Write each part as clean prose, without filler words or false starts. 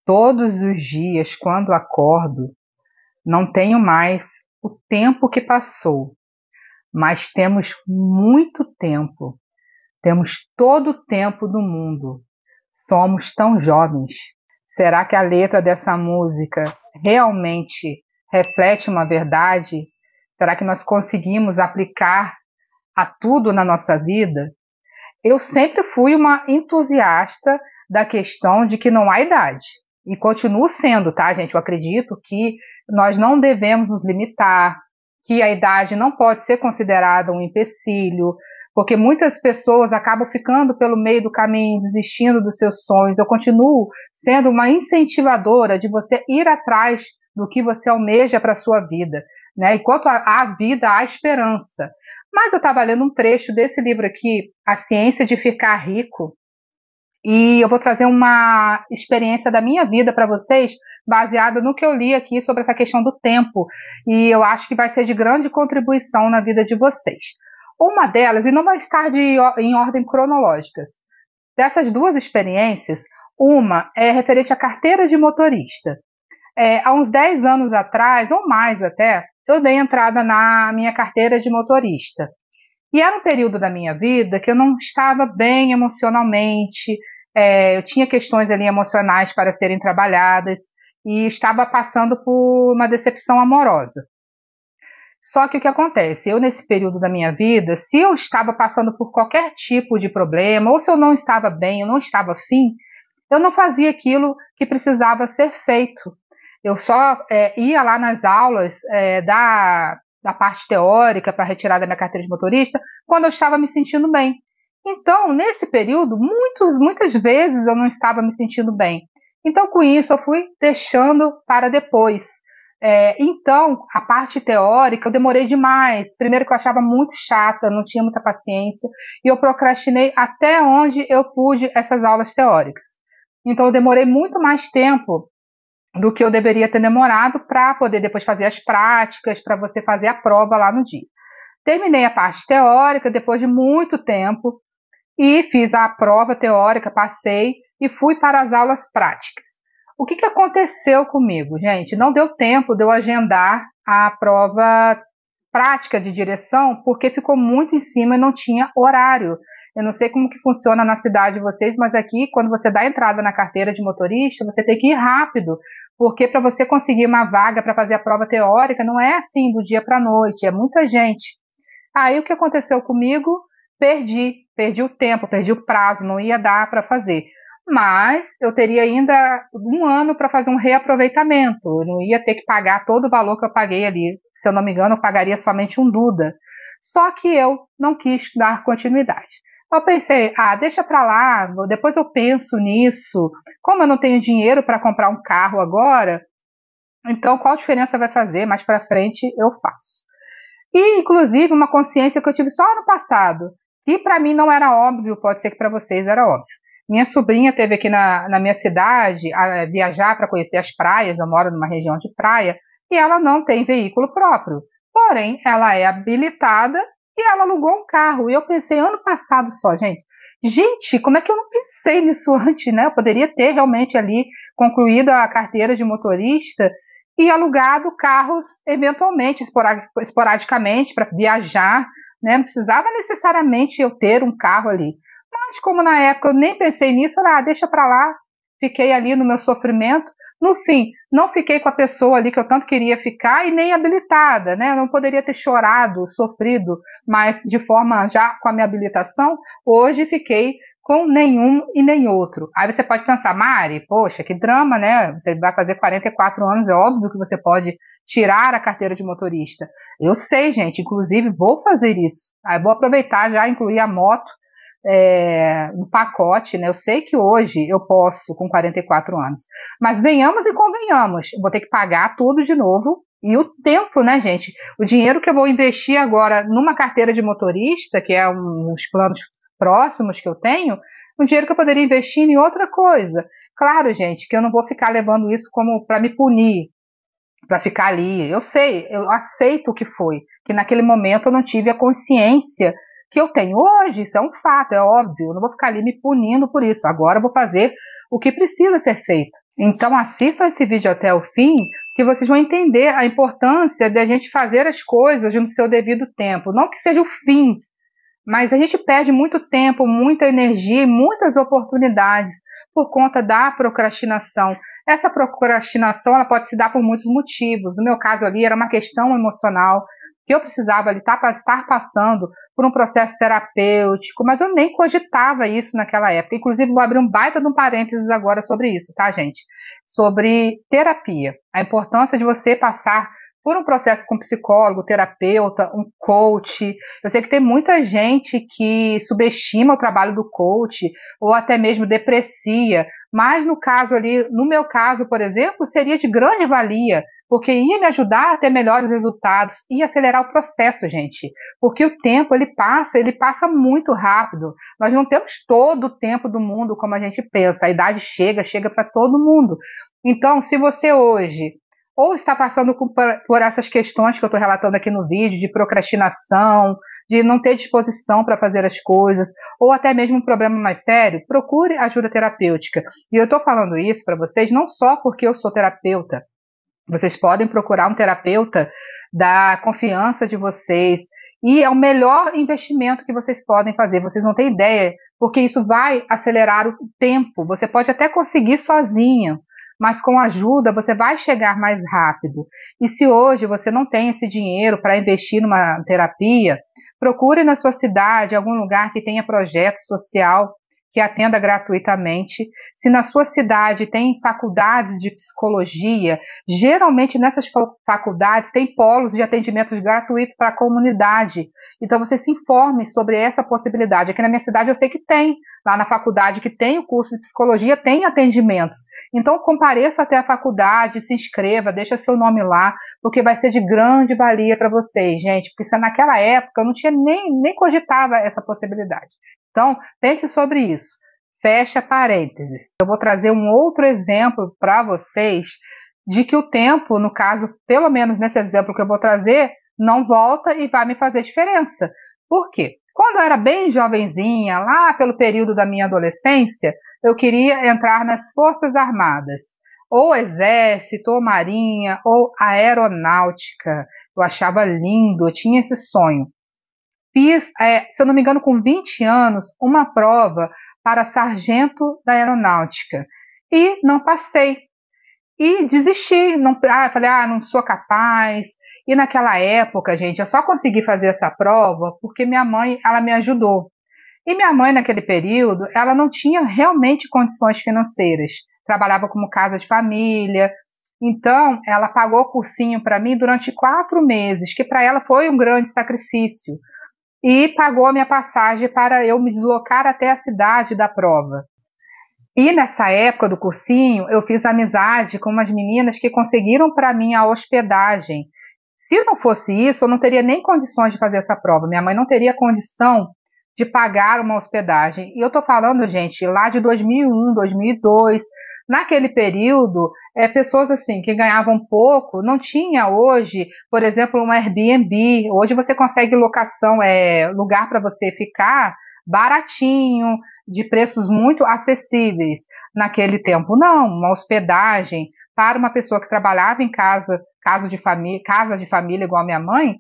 Todos os dias, quando acordo, não tenho mais o tempo que passou, mas temos muito tempo. Temos todo o tempo do mundo. Somos tão jovens. Será que a letra dessa música realmente reflete uma verdade? Será que nós conseguimos aplicar a tudo na nossa vida? Eu sempre fui uma entusiasta da questão de que não há idade. E continuo sendo, tá, gente? Eu acredito que nós não devemos nos limitar, que a idade não pode ser considerada um empecilho, porque muitas pessoas acabam ficando pelo meio do caminho, desistindo dos seus sonhos. Eu continuo sendo uma incentivadora de você ir atrás do que você almeja para a sua vida, né? Enquanto há vida, há esperança. Mas eu estava lendo um trecho desse livro aqui, A Ciência de Ficar Rico, e eu vou trazer uma experiência da minha vida para vocês, baseada no que eu li aqui sobre essa questão do tempo, e eu acho que vai ser de grande contribuição na vida de vocês. Uma delas, e não vai estar em ordem cronológica, dessas duas experiências, uma é referente à carteira de motorista. Há uns 10 anos atrás, ou mais até, eu dei entrada na minha carteira de motorista. E era um período da minha vida que eu não estava bem emocionalmente, eu tinha questões ali emocionais para serem trabalhadas e estava passando por uma decepção amorosa. Só que o que acontece? Eu, nesse período da minha vida, se eu estava passando por qualquer tipo de problema, ou se eu não estava bem, eu não estava afim, eu não fazia aquilo que precisava ser feito. Eu só ia lá nas aulas da parte teórica para retirar da minha carteira de motorista quando eu estava me sentindo bem. Então, nesse período, muitas vezes eu não estava me sentindo bem. Então, com isso, eu fui deixando para depois. Então, a parte teórica eu demorei demais. Primeiro que eu achava muito chata, não tinha muita paciência, e eu procrastinei até onde eu pude essas aulas teóricas. Então, eu demorei muito mais tempo do que eu deveria ter demorado para poder depois fazer as práticas, para você fazer a prova lá no dia. Terminei a parte teórica depois de muito tempo e fiz a prova teórica, passei e fui para as aulas práticas. O que aconteceu comigo, gente? Não deu tempo de eu agendar a prova prática de direção, porque ficou muito em cima e não tinha horário. Eu não sei como que funciona na cidade de vocês, mas aqui, quando você dá entrada na carteira de motorista, você tem que ir rápido, porque para você conseguir uma vaga para fazer a prova teórica, não é assim do dia para a noite, é muita gente. Aí o que aconteceu comigo? Perdi o tempo, perdi o prazo, não ia dar para fazer. Mas eu teria ainda um ano para fazer um reaproveitamento, eu não ia ter que pagar todo o valor que eu paguei ali. Se eu não me engano, eu pagaria somente um Duda. Só que eu não quis dar continuidade. Eu pensei, deixa para lá, depois eu penso nisso. Como eu não tenho dinheiro para comprar um carro agora, então qual diferença vai fazer? Mais para frente eu faço. E, inclusive, uma consciência que eu tive só ano passado, que para mim não era óbvio, pode ser que para vocês era óbvio. Minha sobrinha esteve aqui na minha cidade a viajar para conhecer as praias, eu moro numa região de praia, e ela não tem veículo próprio. Porém, ela é habilitada e ela alugou um carro. E eu pensei, ano passado só, gente, como é que eu não pensei nisso antes, né? Eu poderia ter realmente ali concluído a carteira de motorista e alugado carros eventualmente, esporadicamente, para viajar, né? Não precisava necessariamente eu ter um carro ali. Mas como na época eu nem pensei nisso, deixa para lá, fiquei ali no meu sofrimento. No fim, não fiquei com a pessoa ali que eu tanto queria ficar e nem habilitada, né? Eu não poderia ter chorado, sofrido, mas de forma já com a minha habilitação, hoje fiquei com nenhum e nem outro. Aí você pode pensar, Mari, poxa, que drama, né? Você vai fazer 44 anos, é óbvio que você pode tirar a carteira de motorista. Eu sei, gente, inclusive vou fazer isso. Aí vou aproveitar já incluir a moto no pacote, né? Eu sei que hoje eu posso com 44 anos, mas venhamos e convenhamos, vou ter que pagar tudo de novo, e o tempo, né, gente? O dinheiro que eu vou investir agora numa carteira de motorista, que é um dos planos próximos que eu tenho, um dinheiro que eu poderia investir em outra coisa. Claro, gente, que eu não vou ficar levando isso como para me punir, para ficar ali. Eu sei, eu aceito o que foi, que naquele momento eu não tive a consciência que eu tenho hoje. Isso é um fato, é óbvio. Eu não vou ficar ali me punindo por isso. Agora eu vou fazer o que precisa ser feito. Então assistam esse vídeo até o fim, que vocês vão entender a importância de a gente fazer as coisas no seu devido tempo. Não que seja o fim, mas a gente perde muito tempo, muita energia e muitas oportunidades por conta da procrastinação. Essa procrastinação ela pode se dar por muitos motivos. No meu caso ali era uma questão emocional, que eu precisava ali estar passando por um processo terapêutico, mas eu nem cogitava isso naquela época. Inclusive, vou abrir um baita de um parênteses agora sobre isso, tá, gente? Sobre terapia. A importância de você passar por um processo com psicólogo, terapeuta, um coach. Eu sei que tem muita gente que subestima o trabalho do coach ou até mesmo deprecia, mas no caso ali, no meu caso, por exemplo, seria de grande valia, porque ia me ajudar a ter melhores resultados e acelerar o processo, gente. Porque o tempo, ele passa muito rápido. Nós não temos todo o tempo do mundo como a gente pensa. A idade chega para todo mundo. Então, se você hoje ou está passando por essas questões que eu estou relatando aqui no vídeo, de procrastinação, de não ter disposição para fazer as coisas, ou até mesmo um problema mais sério, procure ajuda terapêutica. E eu estou falando isso para vocês não só porque eu sou terapeuta. Vocês podem procurar um terapeuta da confiança de vocês, e é o melhor investimento que vocês podem fazer. Vocês não têm ideia, porque isso vai acelerar o tempo. Você pode até conseguir sozinho, mas com ajuda você vai chegar mais rápido. E se hoje você não tem esse dinheiro para investir numa terapia, procure na sua cidade algum lugar que tenha projeto social que atenda gratuitamente. Se na sua cidade tem faculdades de psicologia, geralmente nessas faculdades tem polos de atendimentos gratuitos para a comunidade. Então você se informe sobre essa possibilidade. Aqui na minha cidade eu sei que tem, lá na faculdade que tem o curso de psicologia, tem atendimentos. Então compareça até a faculdade, se inscreva, deixa seu nome lá, porque vai ser de grande valia para vocês, gente, porque se naquela época eu não tinha nem cogitava essa possibilidade. Então, pense sobre isso. Fecha parênteses. Eu vou trazer um outro exemplo para vocês de que o tempo, no caso, pelo menos nesse exemplo que eu vou trazer, não volta e vai me fazer diferença. Por quê? Quando eu era bem jovenzinha, lá pelo período da minha adolescência, eu queria entrar nas Forças Armadas, ou Exército, ou Marinha, ou Aeronáutica. Eu achava lindo, eu tinha esse sonho. Fiz, se eu não me engano, com 20 anos, uma prova para sargento da aeronáutica e não passei. E desisti, falei, não sou capaz. E naquela época, gente, eu só consegui fazer essa prova porque minha mãe, ela me ajudou. E minha mãe, naquele período, ela não tinha realmente condições financeiras. Trabalhava como casa de família. Então, ela pagou o cursinho para mim durante 4 meses, que para ela foi um grande sacrifício. E pagou a minha passagem para eu me deslocar até a cidade da prova. E nessa época do cursinho, eu fiz amizade com umas meninas que conseguiram para mim a hospedagem. Se não fosse isso, eu não teria nem condições de fazer essa prova. Minha mãe não teria condição de pagar uma hospedagem. E eu estou falando, gente, lá de 2001, 2002. Naquele período, pessoas assim que ganhavam pouco, não tinha hoje, por exemplo, um Airbnb. Hoje você consegue locação, lugar para você ficar baratinho, de preços muito acessíveis. Naquele tempo, não. Uma hospedagem para uma pessoa que trabalhava em casa de família igual a minha mãe,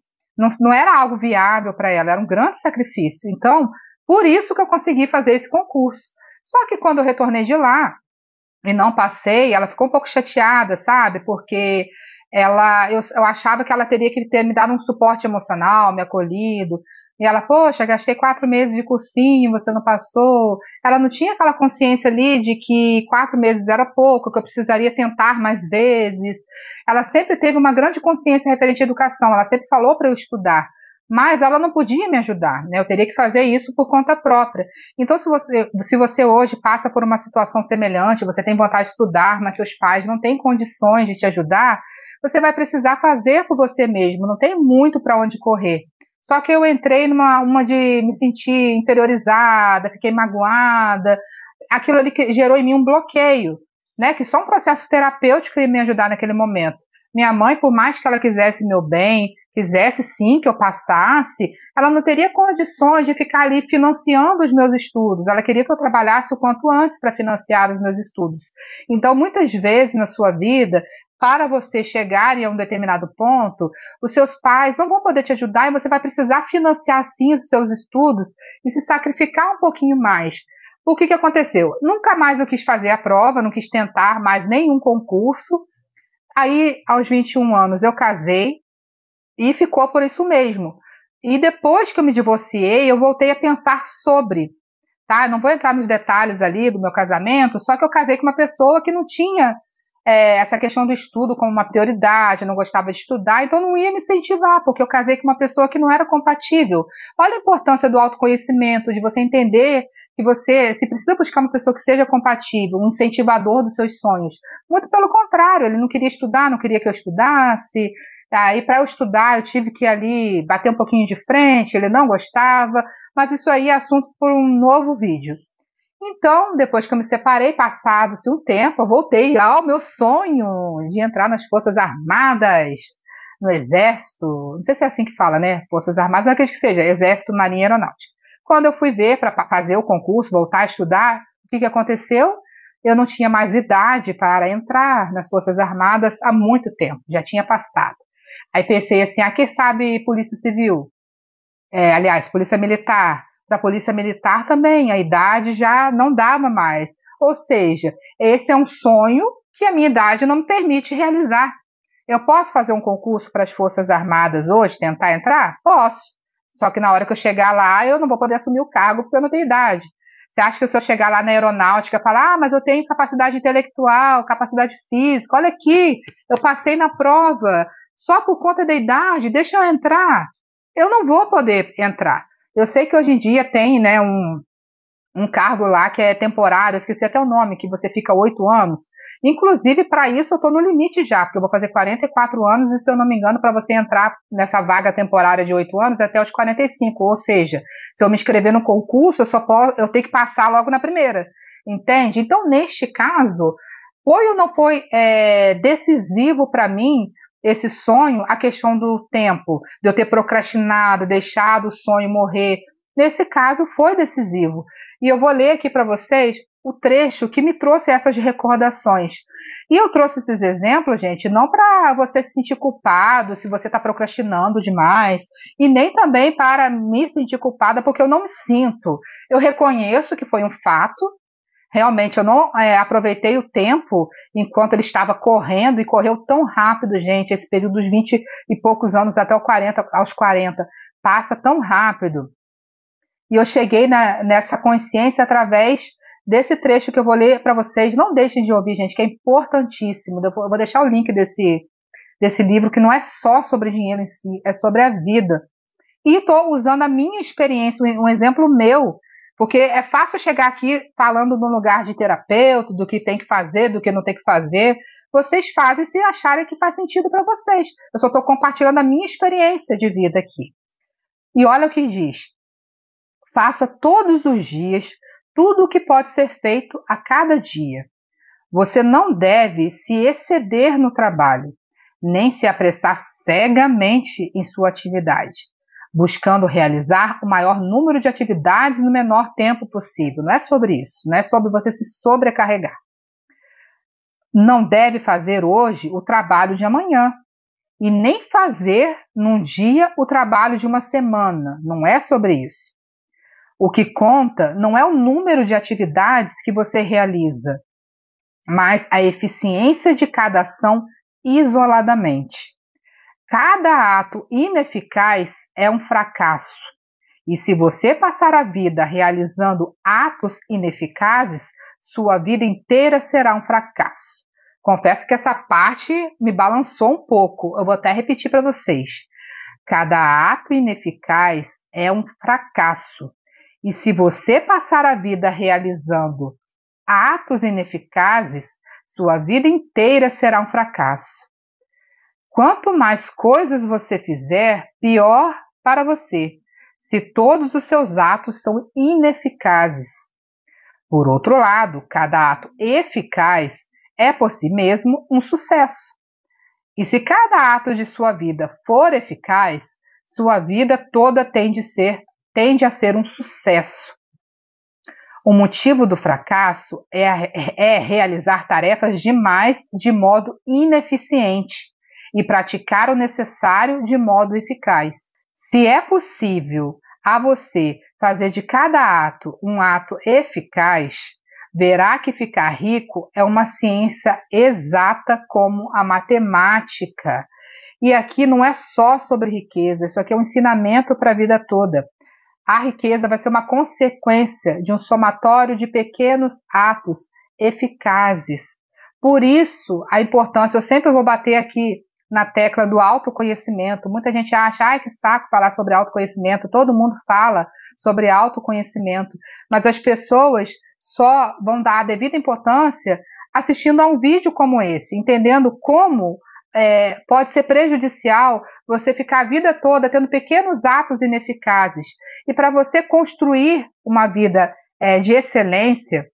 não era algo viável para ela, era um grande sacrifício. Então, por isso que eu consegui fazer esse concurso. Só que quando eu retornei de lá e não passei, ela ficou um pouco chateada, sabe? Porque eu achava que ela teria que ter me dado um suporte emocional, me acolhido. E ela, poxa, gastei 4 meses de cursinho, você não passou. Ela não tinha aquela consciência ali de que 4 meses era pouco, que eu precisaria tentar mais vezes. Ela sempre teve uma grande consciência referente à educação, ela sempre falou para eu estudar, mas ela não podia me ajudar, né? Eu teria que fazer isso por conta própria. Então, se você hoje passa por uma situação semelhante, você tem vontade de estudar, mas seus pais não têm condições de te ajudar, você vai precisar fazer por você mesmo, não tem muito para onde correr. Só que eu entrei numa de me sentir inferiorizada, fiquei magoada, aquilo ali que gerou em mim um bloqueio, né? Que só um processo terapêutico ia me ajudar naquele momento. Minha mãe, por mais que ela quisesse meu bem, quisesse sim que eu passasse, ela não teria condições de ficar ali financiando os meus estudos. Ela queria que eu trabalhasse o quanto antes para financiar os meus estudos. Então, muitas vezes na sua vida, para você chegar a um determinado ponto, os seus pais não vão poder te ajudar e você vai precisar financiar sim os seus estudos e se sacrificar um pouquinho mais. O que aconteceu? Nunca mais eu quis fazer a prova, não quis tentar mais nenhum concurso. Aí, aos 21 anos, eu casei e ficou por isso mesmo. E depois que eu me divorciei, eu voltei a pensar sobre, tá? Não vou entrar nos detalhes ali do meu casamento, só que eu casei com uma pessoa que não tinha essa questão do estudo como uma prioridade, eu não gostava de estudar, então não ia me incentivar, porque eu casei com uma pessoa que não era compatível. Olha a importância do autoconhecimento, de você entender que você, se precisa buscar uma pessoa que seja compatível, um incentivador dos seus sonhos. Muito pelo contrário, ele não queria estudar, não queria que eu estudasse, aí para eu estudar eu tive que ali bater um pouquinho de frente, ele não gostava, mas isso aí é assunto para um novo vídeo. Então, depois que eu me separei, passado-se um tempo, eu voltei ao meu sonho de entrar nas Forças Armadas, no Exército, não sei se é assim que fala, né? Forças Armadas, não acredito que seja, Exército, Marinha e Aeronáutica. Quando eu fui ver para fazer o concurso, voltar a estudar, o que aconteceu? Eu não tinha mais idade para entrar nas Forças Armadas há muito tempo, já tinha passado. Aí pensei assim, quem sabe Polícia Civil? Aliás, Polícia Militar. Para a Polícia Militar também, a idade já não dava mais. Ou seja, esse é um sonho que a minha idade não me permite realizar. Eu posso fazer um concurso para as Forças Armadas hoje, tentar entrar? Posso. Só que na hora que eu chegar lá, eu não vou poder assumir o cargo porque eu não tenho idade. Você acha que se eu chegar lá na aeronáutica e falar, mas eu tenho capacidade intelectual, capacidade física, olha aqui, eu passei na prova, só por conta da idade, deixa eu entrar. Eu não vou poder entrar. Eu sei que hoje em dia tem, né, um cargo lá que é temporário, eu esqueci até o nome, que você fica 8 anos. Inclusive, para isso, eu estou no limite já, porque eu vou fazer 44 anos e, se eu não me engano, para você entrar nessa vaga temporária de 8 anos, é até os 45. Ou seja, se eu me inscrever no concurso, eu tenho que passar logo na primeira. Entende? Então, neste caso, foi ou não foi decisivo para mim esse sonho, a questão do tempo, de eu ter procrastinado, deixado o sonho morrer. Nesse caso, foi decisivo. E eu vou ler aqui para vocês o trecho que me trouxe essas recordações. E eu trouxe esses exemplos, gente, não para você se sentir culpado se você está procrastinando demais, e nem também para me sentir culpada porque eu não me sinto. Eu reconheço que foi um fato. Realmente, eu não aproveitei o tempo enquanto ele estava correndo, e correu tão rápido, gente, esse período dos 20 e poucos anos até aos 40, passa tão rápido. E eu cheguei nessa consciência através desse trecho que eu vou ler para vocês. Não deixem de ouvir, gente, que é importantíssimo. Eu vou deixar o link desse livro, que não é só sobre dinheiro em si, é sobre a vida. E estou usando a minha experiência, um exemplo meu, porque é fácil chegar aqui falando no lugar de terapeuta, do que tem que fazer, do que não tem que fazer. Vocês fazem se acharem que faz sentido para vocês. Eu só estou compartilhando a minha experiência de vida aqui. E olha o que diz. Faça todos os dias tudo o que pode ser feito a cada dia. Você não deve se exceder no trabalho, nem se apressar cegamente em sua atividade, buscando realizar o maior número de atividades no menor tempo possível. Não é sobre isso, não é sobre você se sobrecarregar. Não deve fazer hoje o trabalho de amanhã, e nem fazer num dia o trabalho de uma semana. Não é sobre isso. O que conta não é o número de atividades que você realiza, mas a eficiência de cada ação isoladamente. Cada ato ineficaz é um fracasso. E se você passar a vida realizando atos ineficazes, sua vida inteira será um fracasso. Confesso que essa parte me balançou um pouco. Eu vou até repetir para vocês. Cada ato ineficaz é um fracasso. E se você passar a vida realizando atos ineficazes, sua vida inteira será um fracasso. Quanto mais coisas você fizer, pior para você, se todos os seus atos são ineficazes. Por outro lado, cada ato eficaz é por si mesmo um sucesso. E se cada ato de sua vida for eficaz, sua vida toda tende a ser um sucesso. O motivo do fracasso é realizar tarefas demais de modo ineficiente e praticar o necessário de modo eficaz. Se é possível a você fazer de cada ato um ato eficaz, verá que ficar rico é uma ciência exata como a matemática. E aqui não é só sobre riqueza, isso aqui é um ensinamento para a vida toda. A riqueza vai ser uma consequência de um somatório de pequenos atos eficazes. Por isso, a importância, eu sempre vou bater aqui na tecla do autoconhecimento. Muita gente acha, ai, que saco falar sobre autoconhecimento, todo mundo fala sobre autoconhecimento, mas as pessoas só vão dar a devida importância assistindo a um vídeo como esse, entendendo como pode ser prejudicial você ficar a vida toda tendo pequenos atos ineficazes. E para você construir uma vida de excelência,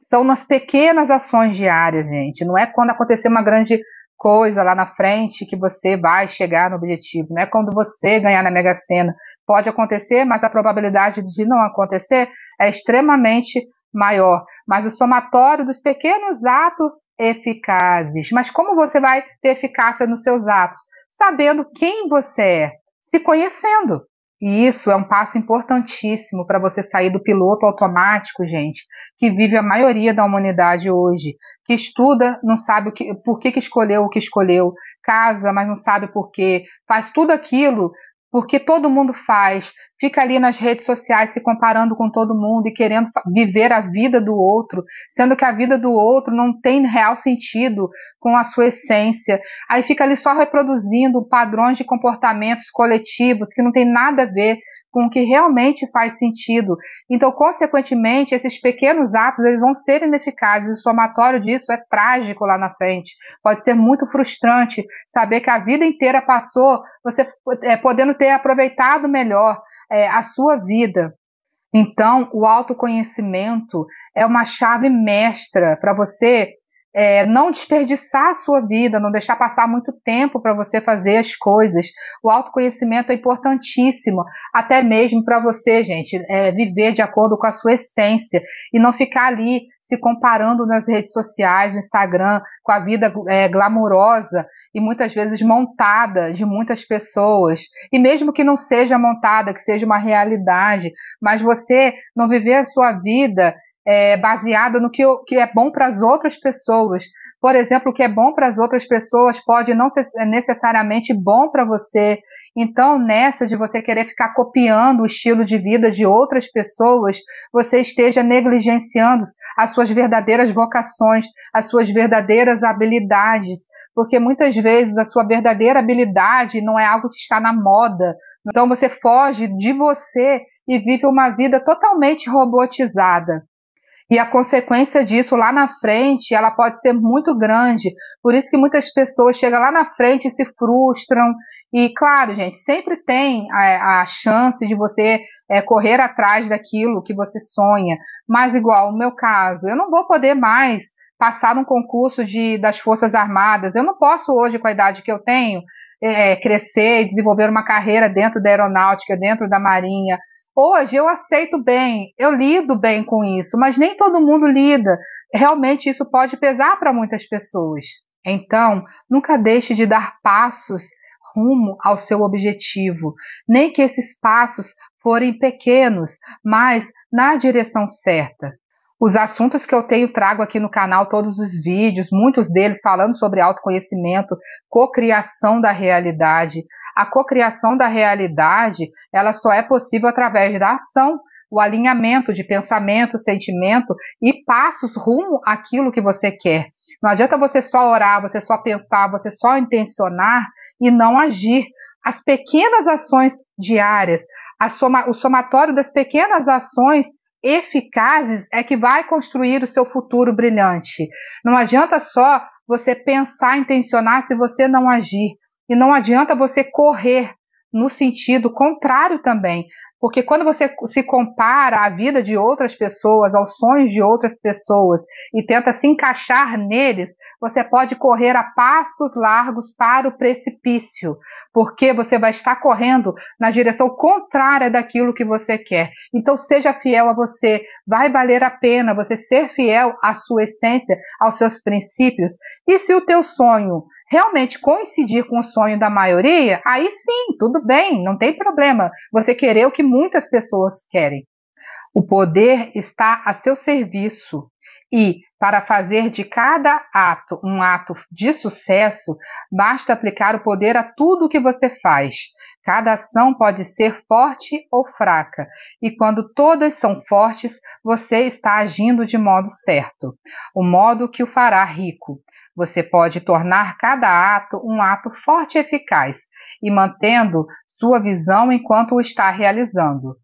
são nas pequenas ações diárias, gente. Não é quando acontecer uma grande coisa lá na frente que você vai chegar no objetivo. Não é quando você ganhar na Mega Sena. Pode acontecer, mas a probabilidade de não acontecer é extremamente maior, mas o somatório dos pequenos atos eficazes. Mas como você vai ter eficácia nos seus atos? Sabendo quem você é, se conhecendo. E isso é um passo importantíssimo para você sair do piloto automático, gente, que vive a maioria da humanidade hoje, que estuda, não sabe por que escolheu o que escolheu, casa, mas não sabe por quê, faz tudo aquilo porque todo mundo faz, fica ali nas redes sociais se comparando com todo mundo e querendo viver a vida do outro, sendo que a vida do outro não tem real sentido com a sua essência. Aí fica ali só reproduzindo padrões de comportamentos coletivos que não tem nada a ver com o que realmente faz sentido. Então, consequentemente, esses pequenos atos eles vão ser ineficazes. O somatório disso é trágico lá na frente. Pode ser muito frustrante saber que a vida inteira passou você podendo ter aproveitado melhor a sua vida. Então, o autoconhecimento é uma chave mestra para você não desperdiçar a sua vida, não deixar passar muito tempo para você fazer as coisas. O autoconhecimento é importantíssimo, até mesmo para você, gente, viver de acordo com a sua essência e não ficar ali se comparando nas redes sociais, no Instagram, com a vida glamourosa e muitas vezes montada de muitas pessoas. E mesmo que não seja montada, que seja uma realidade, mas você não viver a sua vida baseada no que é bom para as outras pessoas. Por exemplo, o que é bom para as outras pessoas pode não ser necessariamente bom para você. Então, nessa de você querer ficar copiando o estilo de vida de outras pessoas, você esteja negligenciando as suas verdadeiras vocações, as suas verdadeiras habilidades, porque muitas vezes a sua verdadeira habilidade não é algo que está na moda. Então, você foge de você e vive uma vida totalmente robotizada. E a consequência disso lá na frente, ela pode ser muito grande. Por isso que muitas pessoas chegam lá na frente e se frustram. E claro, gente, sempre tem a chance de você correr atrás daquilo que você sonha. Mas igual no meu caso, eu não vou poder mais passar num concurso das Forças Armadas. Eu não posso hoje, com a idade que eu tenho, crescer e desenvolver uma carreira dentro da aeronáutica, dentro da marinha. Hoje eu aceito bem, eu lido bem com isso, mas nem todo mundo lida. Realmente isso pode pesar para muitas pessoas. Então, nunca deixe de dar passos rumo ao seu objetivo, nem que esses passos forem pequenos, mas na direção certa. Os assuntos que eu trago aqui no canal, todos os vídeos, muitos deles falando sobre autoconhecimento, cocriação da realidade. A cocriação da realidade, ela só é possível através da ação, o alinhamento de pensamento, sentimento e passos rumo àquilo que você quer. Não adianta você só orar, você só pensar, você só intencionar e não agir. As pequenas ações diárias, o somatório das pequenas ações eficazes é que vai construir o seu futuro brilhante. Não adianta só você pensar, intencionar se você não agir. E não adianta você correr no sentido contrário também. Porque quando você se compara à vida de outras pessoas, aos sonhos de outras pessoas e tenta se encaixar neles, você pode correr a passos largos para o precipício, porque você vai estar correndo na direção contrária daquilo que você quer. Então seja fiel a você, vai valer a pena você ser fiel à sua essência, aos seus princípios. E se o teu sonho realmente coincidir com o sonho da maioria, aí sim, tudo bem, não tem problema você querer o que muitas pessoas querem. O poder está a seu serviço e, para fazer de cada ato um ato de sucesso, basta aplicar o poder a tudo o que você faz. Cada ação pode ser forte ou fraca, e quando todas são fortes, você está agindo de modo certo, o modo que o fará rico. Você pode tornar cada ato um ato forte e eficaz, e mantendo sua visão enquanto o está realizando,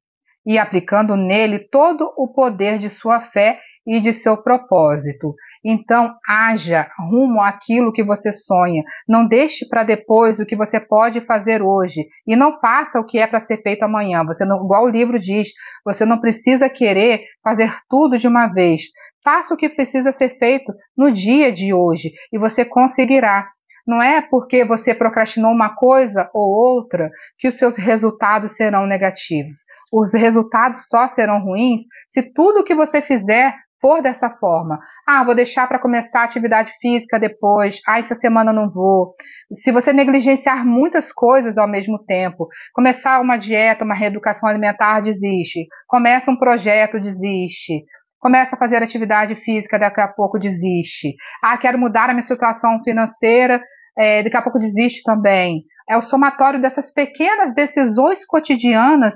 e aplicando nele todo o poder de sua fé e de seu propósito. Então, haja rumo àquilo que você sonha. Não deixe para depois o que você pode fazer hoje. E não faça o que é para ser feito amanhã. Você não, igual o livro diz, você não precisa querer fazer tudo de uma vez. Faça o que precisa ser feito no dia de hoje e você conseguirá. Não é porque você procrastinou uma coisa ou outra que os seus resultados serão negativos. Os resultados só serão ruins se tudo o que você fizer for dessa forma. Vou deixar para começar a atividade física depois. Essa semana eu não vou. Se você negligenciar muitas coisas ao mesmo tempo, começar uma dieta, uma reeducação alimentar, desiste. Começa um projeto, desiste. Começa a fazer atividade física, daqui a pouco desiste. Quero mudar a minha situação financeira, daqui a pouco desiste também. É o somatório dessas pequenas decisões cotidianas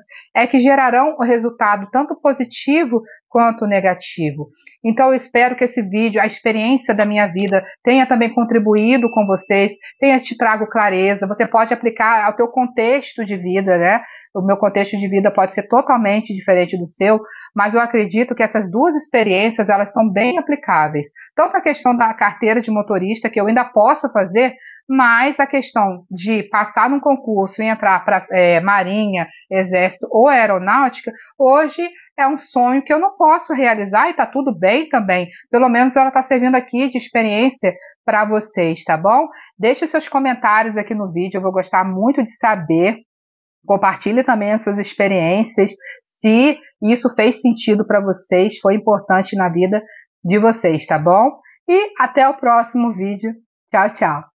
que gerarão o resultado tanto positivo quanto negativo. Então eu espero que esse vídeo, a experiência da minha vida, tenha também contribuído com vocês, tenha te trago clareza. Você pode aplicar ao teu contexto de vida, né? O meu contexto de vida pode ser totalmente diferente do seu, mas eu acredito que essas duas experiências, elas são bem aplicáveis. Tanto a questão da carteira de motorista, que eu ainda posso fazer, mas a questão de passar num concurso e entrar para Marinha, Exército ou Aeronáutica, hoje é um sonho que eu não posso realizar e está tudo bem também. Pelo menos ela está servindo aqui de experiência para vocês, tá bom? Deixe os seus comentários aqui no vídeo, eu vou gostar muito de saber. Compartilhe também as suas experiências, se isso fez sentido para vocês, foi importante na vida de vocês, tá bom? E até o próximo vídeo. Tchau, tchau!